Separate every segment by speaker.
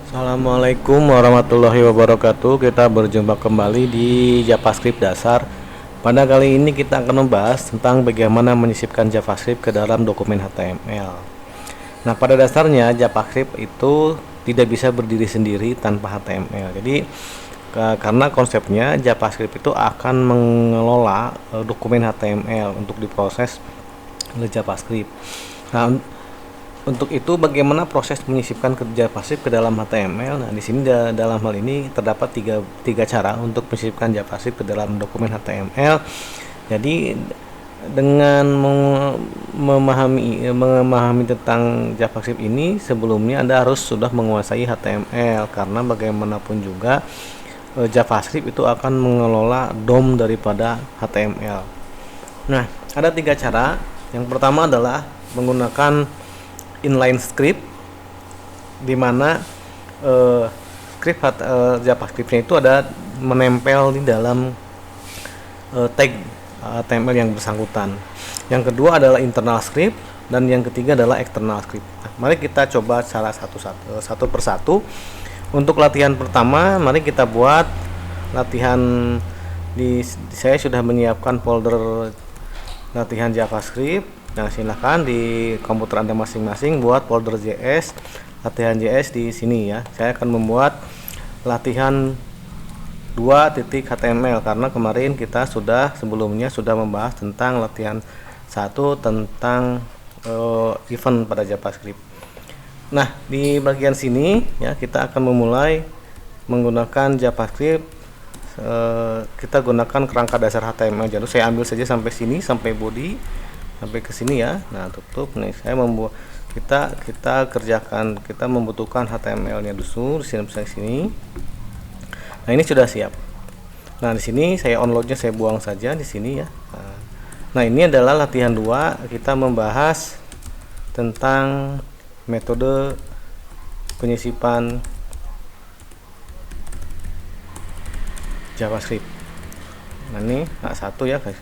Speaker 1: Assalamualaikum warahmatullahi wabarakatuh. Kita berjumpa kembali di JavaScript dasar. Pada kali ini kita akan membahas tentang bagaimana menyisipkan JavaScript ke dalam dokumen HTML. Nah, pada dasarnya JavaScript itu tidak bisa berdiri sendiri tanpa HTML. Jadi karena konsepnya JavaScript itu akan mengelola dokumen HTML untuk diproses oleh JavaScript. Nah, untuk itu bagaimana proses menyisipkan kerja pasif ke dalam HTML? Nah, di sini dalam hal ini terdapat tiga cara untuk menyisipkan JavaScript ke dalam dokumen HTML. Jadi dengan memahami tentang JavaScript ini sebelumnya Anda harus sudah menguasai HTML, karena bagaimanapun juga JavaScript itu akan mengelola DOM daripada HTML. Nah, ada tiga cara. Yang pertama adalah menggunakan inline script, di mana script JavaScript-nya itu ada menempel di dalam tag HTML yang bersangkutan. Yang kedua adalah internal script, dan yang ketiga adalah external script. Nah, mari kita coba cara satu persatu. Untuk latihan pertama, mari kita buat latihan saya sudah menyiapkan folder latihan JavaScript. Nah, silahkan di komputer Anda masing-masing buat folder JS, latihan JS di sini ya. Saya akan membuat latihan 2.html karena kemarin kita sebelumnya sudah membahas tentang latihan 1 tentang event pada JavaScript. Nah, di bagian sini ya kita akan memulai menggunakan JavaScript. Kita gunakan kerangka dasar HTML. Jadi saya ambil saja sampai sini, sampai body, sampai ke sini ya. Nah, tutup nih. Saya membuat kita kerjakan, kita membutuhkan HTML-nya dulu di sini. Nah, ini sudah siap. Nah, di sini saya onload-nya saya buang saja di sini ya. Nah, ini adalah latihan 2. Kita membahas tentang metode penyisipan JavaScript. Nah, ini satu ya guys.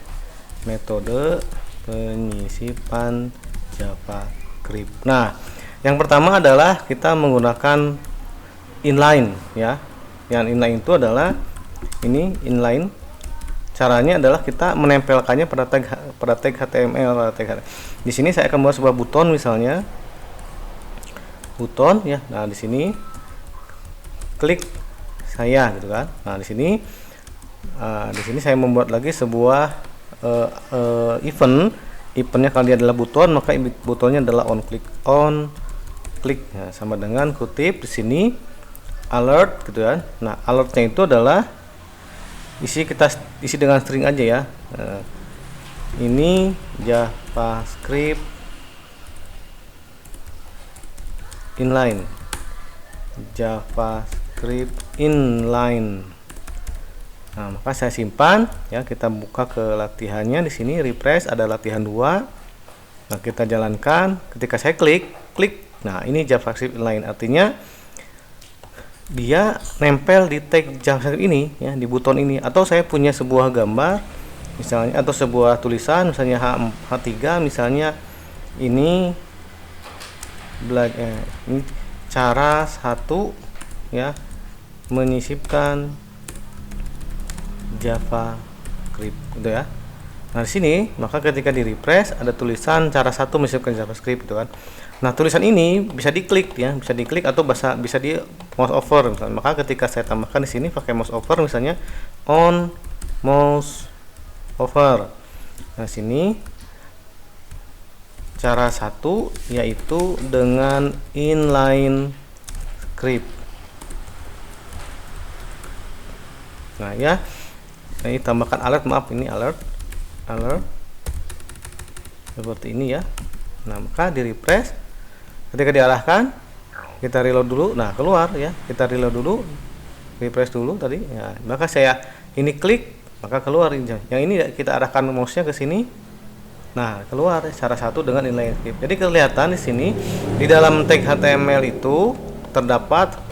Speaker 1: Metode penyisipan JavaScript. Nah, yang pertama adalah kita menggunakan inline ya. Yang inline itu adalah ini inline. Caranya adalah kita menempelkannya pada tag HTML. Di sini saya akan buat sebuah buton misalnya. Buton ya. Nah, di sini klik saya gitu kan. Nah, di sini saya membuat lagi sebuah eventnya kalau dia adalah buton, maka butonnya adalah on click. Nah, sama dengan kutip di sini alert gitu kan. Nah, alertnya itu adalah kita isi dengan string aja ya. Ini JavaScript inline, JavaScript inline. Nah, maka saya simpan ya, kita buka ke latihannya di sini, refresh, ada latihan 2. Nah, kita jalankan. Ketika saya klik, nah ini JavaScript inline, artinya dia nempel di tag JavaScript ini ya, di buton ini. Atau saya punya sebuah gambar misalnya, atau sebuah tulisan misalnya H3 misalnya, ini ini cara 1 ya menyisipkan JavaScript gitu ya. Nah, di sini maka ketika di refresh ada tulisan cara 1 menyisipkan JavaScript gitu kan. Nah, tulisan ini bisa diklik ya, bisa diklik atau bisa di mouse over misalnya. Maka ketika saya tambahkan di sini pakai mouse over misalnya on mouse over. Nah, sini cara 1 yaitu dengan inline script. Nah, ya. Ini tambahkan alert, maaf ini alert seperti ini ya. Nah, maka di refresh, ketika diarahkan kita reload dulu. Nah, keluar ya, kita reload dulu, refresh dulu tadi ya. Maka saya ini klik, maka keluar. Yang ini kita arahkan mouse-nya ke sini. Nah, keluar cara 1 dengan inline script. Jadi kelihatan di sini di dalam tag HTML itu terdapat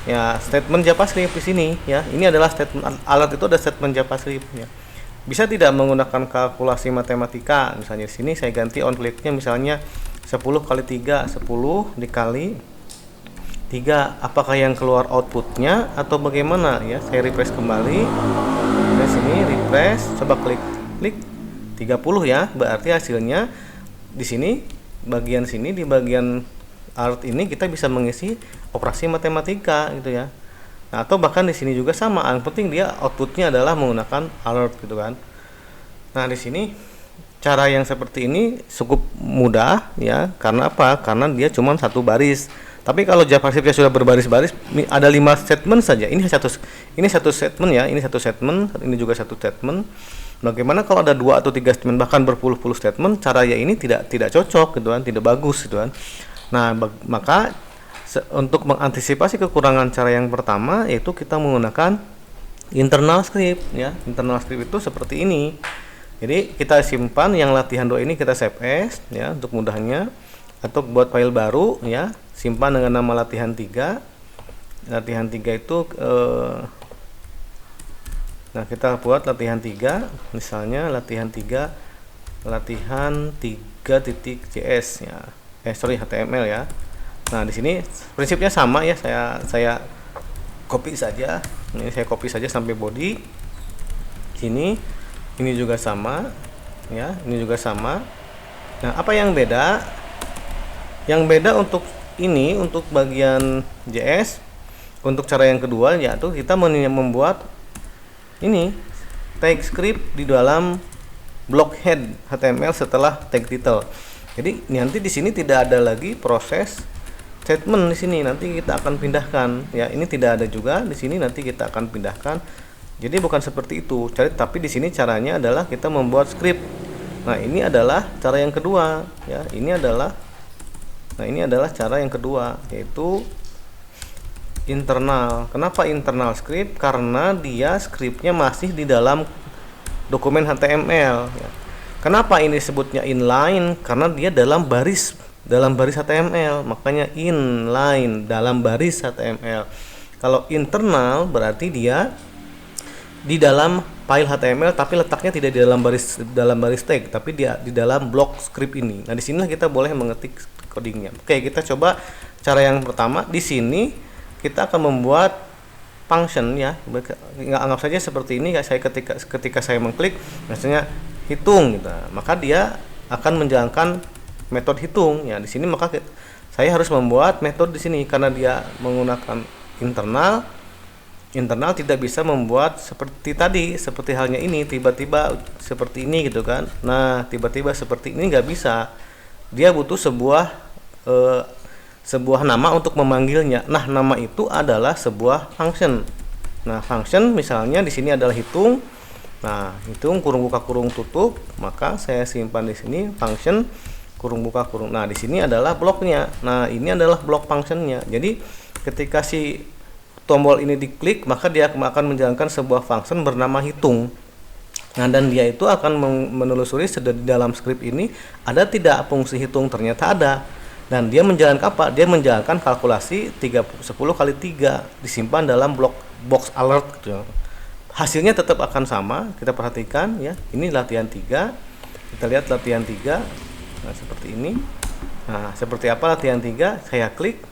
Speaker 1: ya statement JavaScript di sini ya. Ini adalah statement alert, itu ada statement JavaScript ya. Bisa tidak menggunakan kalkulasi matematika, misalnya di sini saya ganti on click-nya misalnya 10 kali 3, 10 dikali 3. Apakah yang keluar outputnya atau bagaimana ya? Saya refresh kembali. Di sini refresh, coba klik 30 ya. Berarti hasilnya di sini bagian sini, di bagian alert ini kita bisa mengisi operasi matematika gitu ya. Nah, atau bahkan di sini juga sama, yang penting dia outputnya adalah menggunakan alert gitu kan. Nah, di sini cara yang seperti ini cukup mudah ya. Karena apa? Karena dia cuma satu baris. Tapi kalau JavaScript sudah berbaris-baris, ada 5 statement saja. Ini satu statement ya, ini satu statement, ini juga satu statement. Bagaimana kalau ada 2 atau 3 statement, bahkan berpuluh-puluh statement? Cara ya ini tidak cocok gitu kan, tidak bagus gitu kan. Nah, maka untuk mengantisipasi kekurangan cara yang pertama, yaitu kita menggunakan internal script ya. Internal script itu seperti ini. Jadi kita simpan yang latihan 2 ini, kita save as ya untuk mudahnya, atau buat file baru ya, simpan dengan nama latihan 3. Latihan 3 itu nah, kita buat latihan 3, misalnya latihan 3.js ya. HTML ya. Nah, di sini prinsipnya sama ya, saya copy saja. Ini saya copy saja sampai body. Sini ini juga sama ya, ini juga sama. Nah, apa yang beda? Yang beda untuk ini, untuk bagian JS, untuk cara yang kedua yaitu kita membuat ini tag script di dalam block head HTML setelah tag title. Jadi nanti di sini tidak ada lagi proses statement di sini, nanti kita akan pindahkan ya. Ini tidak ada juga di sini, nanti kita akan pindahkan. Jadi bukan seperti itu. Tapi di sini caranya adalah kita membuat script. Nah, ini adalah cara yang kedua ya. Ini adalah cara yang kedua, yaitu internal. Kenapa internal script? Karena dia scriptnya masih di dalam dokumen HTML ya. Kenapa ini disebutnya inline? Karena dia dalam baris HTML, makanya inline, dalam baris HTML. Kalau internal berarti dia di dalam file HTML, tapi letaknya tidak di dalam baris tag, tapi dia di dalam blok script ini. Nah, di sinilah kita boleh mengetik codingnya. Oke, kita coba cara yang pertama. Di sini kita akan membuat function ya. Anggap saja seperti ini. Saya ketika saya mengklik, misalnya hitung gitu, maka dia akan menjalankan metode hitung ya. Di sini maka saya harus membuat metode di sini, karena dia menggunakan internal tidak bisa membuat seperti tadi, seperti halnya ini tiba-tiba seperti ini gitu kan. Nah, tiba-tiba seperti ini nggak bisa, dia butuh sebuah nama untuk memanggilnya. Nah, nama itu adalah sebuah function. Nah, function misalnya di sini adalah hitung. Nah, hitung kurung buka kurung tutup, maka saya simpan di sini function kurung buka kurung. Nah, di sini adalah bloknya. Nah, ini adalah blok functionnya. Jadi ketika si tombol ini diklik, maka dia akan menjalankan sebuah function bernama hitung. Nah, dan dia itu akan menelusuri di dalam script ini ada tidak fungsi hitung. Ternyata ada. Dan dia menjalankan apa? Dia menjalankan kalkulasi 10 kali 3 disimpan dalam box alert gitu. Hasilnya tetap akan sama. Kita perhatikan ya. Ini latihan 3. Kita lihat latihan 3. Nah, seperti ini. Nah, seperti apa latihan 3? Saya klik,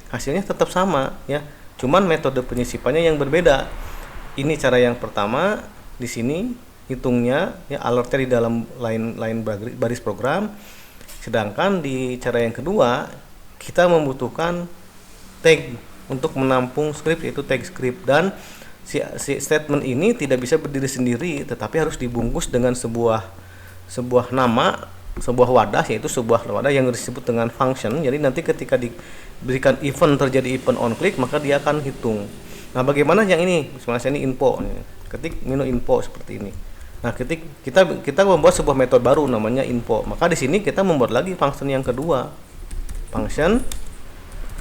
Speaker 1: hasilnya tetap sama ya. Cuman metode penyisipannya yang berbeda. Ini cara yang pertama, di sini hitungnya ya, alertnya di dalam line baris program. Sedangkan di cara yang kedua, kita membutuhkan tag untuk menampung script, yaitu tag script. Dan si statement ini tidak bisa berdiri sendiri, tetapi harus dibungkus dengan sebuah nama, sebuah wadah, yaitu sebuah wadah yang disebut dengan function. Jadi nanti ketika diberikan terjadi event on click, maka dia akan hitung. Nah, bagaimana yang ini? Misalnya ini info, ketik info seperti ini. Nah, kita membuat sebuah metode baru namanya info. Maka di sini kita membuat lagi function yang kedua, function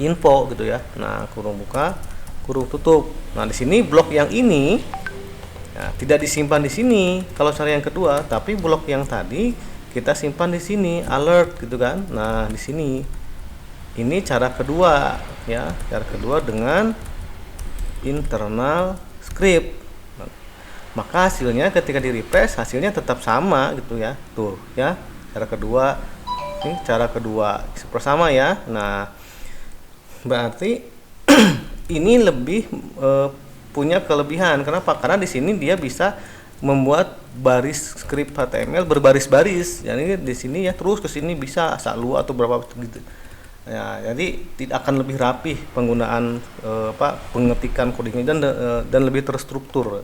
Speaker 1: info gitu ya. Nah, kurung buka kurung tutup. Nah, di sini blok yang ini ya, tidak disimpan di sini kalau cara yang kedua, tapi blok yang tadi kita simpan di sini, alert gitu kan. Nah, di sini ini cara kedua ya, cara kedua dengan internal script. Maka hasilnya ketika di refresh, hasilnya tetap sama gitu ya. Tuh ya, cara kedua. Ini cara kedua bersama ya. Nah, berarti ini lebih punya kelebihan. Kenapa? Karena di sini dia bisa membuat baris skrip HTML berbaris-baris. Jadi di sini ya terus ke sini bisa selalu atau berapa gitu. Ya, jadi tidak akan lebih rapih penggunaan pengetikan codingnya dan lebih terstruktur.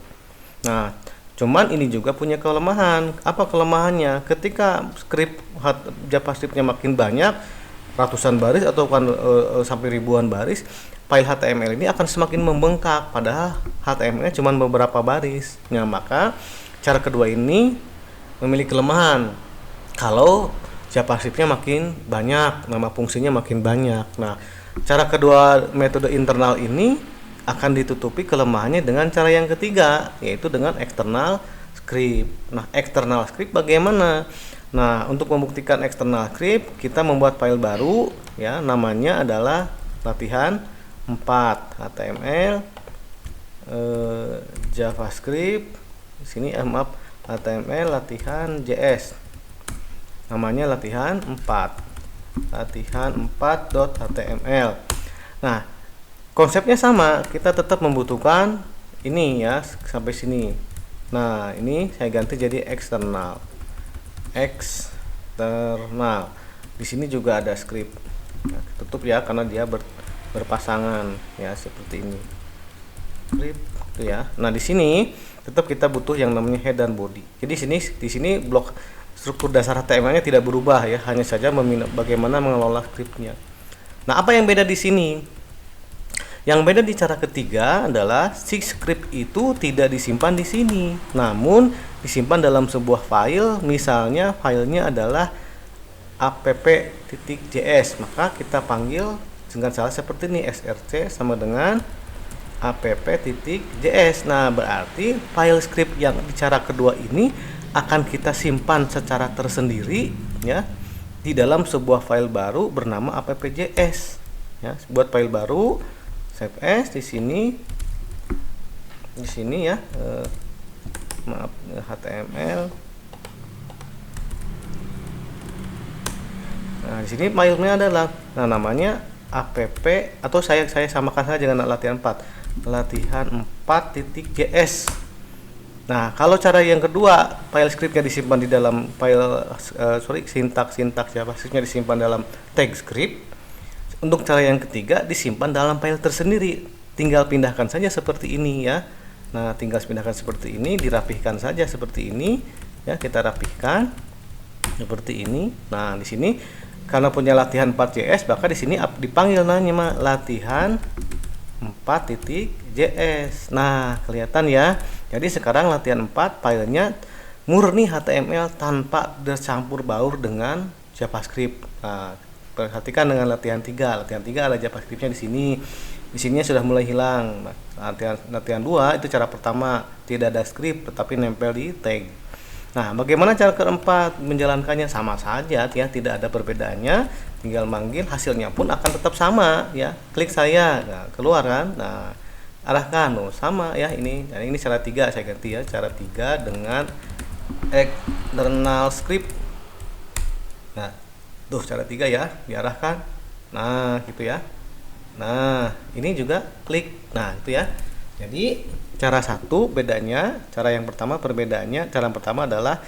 Speaker 1: Nah, cuman ini juga punya kelemahan. Apa kelemahannya? Ketika JavaScript-nya makin banyak, ratusan baris atau sampai ribuan baris, file HTML ini akan semakin membengkak, padahal HTML-nya cuma beberapa baris. Nah, maka cara kedua ini memiliki kelemahan. Kalau JavaScript-nya makin banyak, nama fungsinya makin banyak. Nah, cara kedua metode internal ini akan ditutupi kelemahannya dengan cara yang ketiga, yaitu dengan external script. Nah, external script bagaimana? Nah, untuk membuktikan external script, kita membuat file baru, ya, namanya adalah latihan 4 HTML JavaScript. Di sini maaf, HTML latihan JS. Namanya latihan 4. Latihan 4.html. Nah, konsepnya sama, kita tetap membutuhkan ini ya, sampai sini. Nah, ini saya ganti jadi eksternal. Eksternal. Di sini juga ada script. Nah, tutup ya karena dia berpasangan ya, seperti ini. Script itu ya. Nah, di sini tetap kita butuh yang namanya head dan body. Jadi di sini blok struktur dasar HTML-nya tidak berubah ya, hanya saja bagaimana mengelola script-nya. Nah, apa yang beda di sini? Yang beda di cara ketiga adalah si script itu tidak disimpan di sini, namun disimpan dalam sebuah file. Misalnya filenya adalah app.js, maka kita panggil dengan cara seperti ini, src sama dengan app.js. Nah, berarti file script yang di cara kedua ini akan kita simpan secara tersendiri ya di dalam sebuah file baru bernama app.js ya. Buat file baru, save as di sini ya, maaf, HTML. Nah, di sini filenya adalah namanya app, atau saya samakan saja dengan latihan 4. Latihan 4.js. Nah, kalau cara yang kedua, file scriptnya disimpan di dalam sintaks JavaScript-nya disimpan dalam tag script. Untuk cara yang ketiga, disimpan dalam file tersendiri. Tinggal pindahkan saja seperti ini ya. Nah, tinggal pindahkan seperti ini, dirapihkan saja seperti ini ya, kita rapihkan seperti ini. Nah, di sini karena punya latihan 4.js, maka di sini dipanggil namanya latihan 4.js. Nah, kelihatan ya. Jadi sekarang latihan 4 filenya murni HTML tanpa bercampur baur dengan JavaScript. Nah, perhatikan dengan latihan 3. Latihan 3 ada JavaScript-nya di sini. Di sininya sudah mulai hilang. Nah, latihan 2 itu cara pertama, tidak ada script tetapi nempel di tag. Nah, bagaimana cara keempat menjalankannya? Sama saja ya, tidak ada perbedaannya. Tinggal manggil, hasilnya pun akan tetap sama ya. Klik saya, nah, keluar kan. Nah, arahkan sama ya ini. Nah, ini cara 3 saya ganti ya, cara 3 dengan external script. Nah, tuh cara 3 ya, diarahkan. Nah, gitu ya. Nah, ini juga klik. Nah, itu ya. Jadi cara 1 bedanya, cara yang pertama perbedaannya, cara yang pertama adalah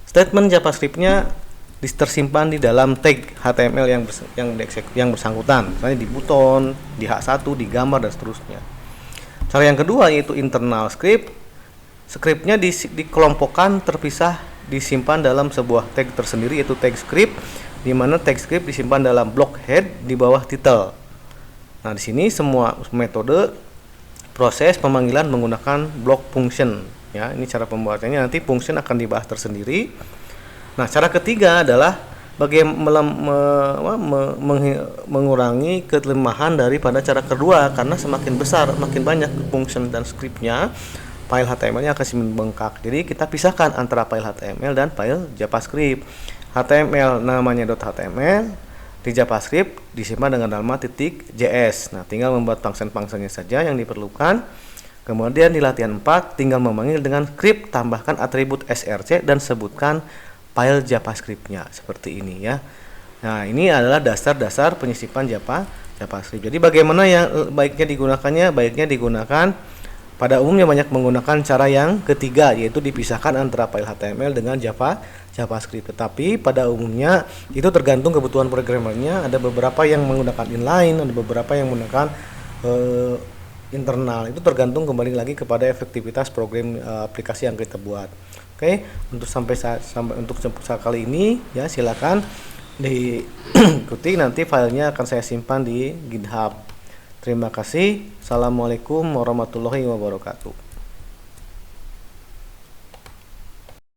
Speaker 1: statement JavaScript-nya tersimpan di dalam tag HTML yang bersangkutan, misalnya di buton, di H1, di gambar dan seterusnya. Cara yang kedua yaitu internal script. Scriptnya dikelompokkan terpisah, disimpan dalam sebuah tag tersendiri yaitu tag script, di mana tag script disimpan dalam block head di bawah title. Nah, di sini semua metode proses pemanggilan menggunakan block function ya. Ini cara pembuatannya, nanti function akan dibahas tersendiri. Nah, cara ketiga adalah bagaimana mengurangi kelemahan daripada cara kedua, karena semakin besar, makin banyak function dan scriptnya, file HTML-nya akan semakin bengkak. Jadi kita pisahkan antara file HTML dan file JavaScript. HTML namanya .html, di JavaScript disimpan dengan nama .js. Nah, tinggal membuat function-functionnya saja yang diperlukan. Kemudian di latihan 4 tinggal memanggil dengan script, tambahkan atribut src dan sebutkan file JavaScript-nya seperti ini ya. Nah, ini adalah dasar-dasar penyisipan JavaScript. Jadi bagaimana yang baiknya digunakannya? Baiknya digunakan pada umumnya banyak menggunakan cara yang ketiga, yaitu dipisahkan antara file HTML dengan JavaScript. Tetapi pada umumnya itu tergantung kebutuhan programmernya. Ada beberapa yang menggunakan inline, ada beberapa yang menggunakan internal. Itu tergantung kembali lagi kepada efektivitas program aplikasi yang kita buat. Oke, untuk sampai untuk kali ini ya silakan diikuti, nanti filenya akan saya simpan di GitHub. Terima kasih. Assalamualaikum warahmatullahi wabarakatuh.